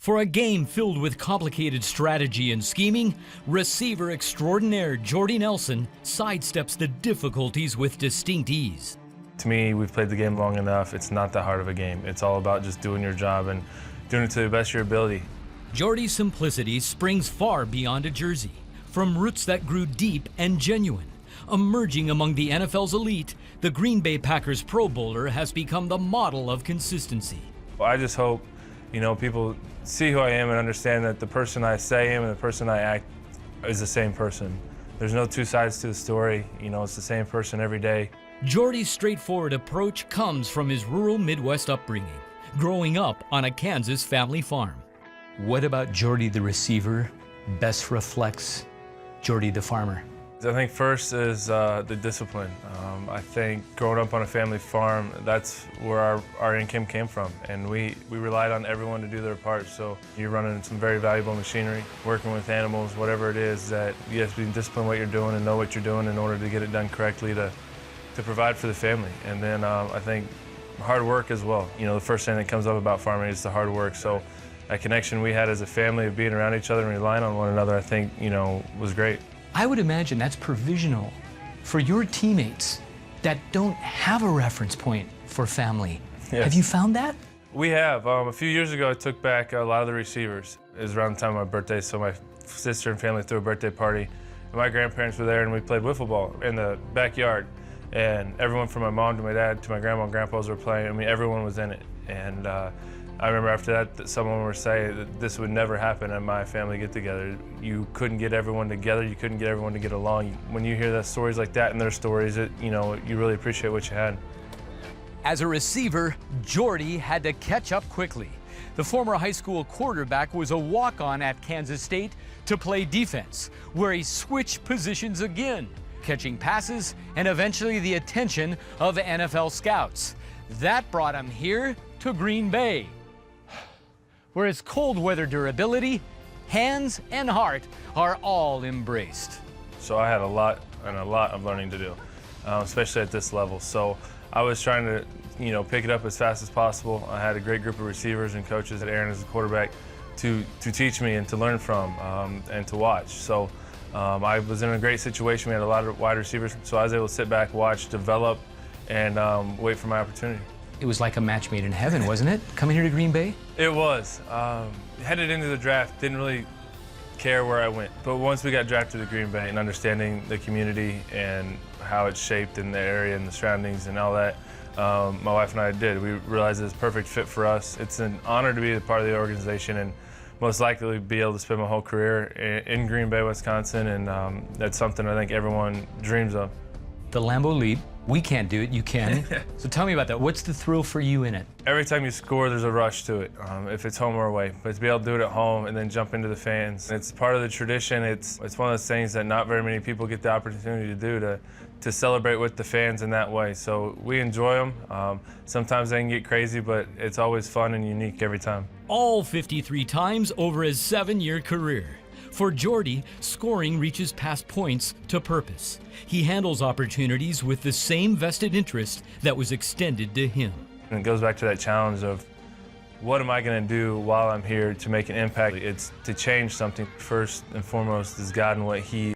For a game filled with complicated strategy and scheming, receiver extraordinaire Jordy Nelson sidesteps the difficulties with distinct ease. To me, we've played the game long enough. It's not that hard of a game. It's all about just doing your job and doing it to the best of your ability. Jordy's simplicity springs far beyond a jersey, from roots that grew deep and genuine. Emerging among the NFL's elite, the Green Bay Packers Pro Bowler has become the model of consistency. Well, I just hope, people see who I am and understand that the person I say I am and the person I act is the same person. There's no two sides to the story. It's the same person every day. Jordy's straightforward approach comes from his rural Midwest upbringing, growing up on a Kansas family farm. What about Jordy the receiver best reflects Jordy the farmer? I think first is the discipline. I think growing up on a family farm, that's where our income came from. And we relied on everyone to do their part. So you're running some very valuable machinery, working with animals, whatever it is, that you have to be disciplined what you're doing and know what you're doing in order to get it done correctly to provide for the family. And then I think hard work as well. The first thing that comes up about farming is the hard work. So that connection we had as a family of being around each other and relying on one another, I think, was great. I would imagine that's provisional for your teammates that don't have a reference point for family. Yes. Have you found that? We have. A few years ago, I took back a lot of the receivers. It was around the time of my birthday, so my sister and family threw a birthday party. And my grandparents were there, and we played wiffle ball in the backyard. And everyone from my mom to my dad to my grandma and grandpas were playing. I mean, everyone was in it. And I remember after that someone would say that this would never happen at my family get-together. You couldn't get everyone together. You couldn't get everyone to get along. When you hear the stories like that and their stories, you really appreciate what you had. As a receiver, Jordy had to catch up quickly. The former high school quarterback was a walk-on at Kansas State to play defense, where he switched positions again, catching passes and eventually the attention of NFL scouts. That brought him here to Green Bay, where his cold weather durability, hands, and heart are all embraced. So I had a lot of learning to do, especially at this level. So I was trying to, pick it up as fast as possible. I had a great group of receivers and coaches at Aaron as a quarterback to teach me and to learn from and to watch. So I was in a great situation. We had a lot of wide receivers, so I was able to sit back, watch, develop, and wait for my opportunity. It was like a match made in heaven, wasn't it? Coming here to Green Bay? It was. Headed into the draft, didn't really care where I went. But once we got drafted to Green Bay and understanding the community and how it's shaped in the area and the surroundings and all that, my wife and I did. We realized it's a perfect fit for us. It's an honor to be a part of the organization and most likely be able to spend my whole career in Green Bay, Wisconsin, and that's something I think everyone dreams of. The Lambeau Leap. We can't do it, you can. So tell me about that. What's the thrill for you in it? Every time you score, there's a rush to it, if it's home or away. But to be able to do it at home and then jump into the fans, it's part of the tradition. It's one of those things that not very many people get the opportunity to do, to celebrate with the fans in that way. So we enjoy them. Sometimes they can get crazy, but it's always fun and unique every time. All 53 times over his 7-year career. For Jordy, scoring reaches past points to purpose. He handles opportunities with the same vested interest that was extended to him. And it goes back to that challenge of what am I going to do while I'm here to make an impact? It's to change something. First and foremost is God and what He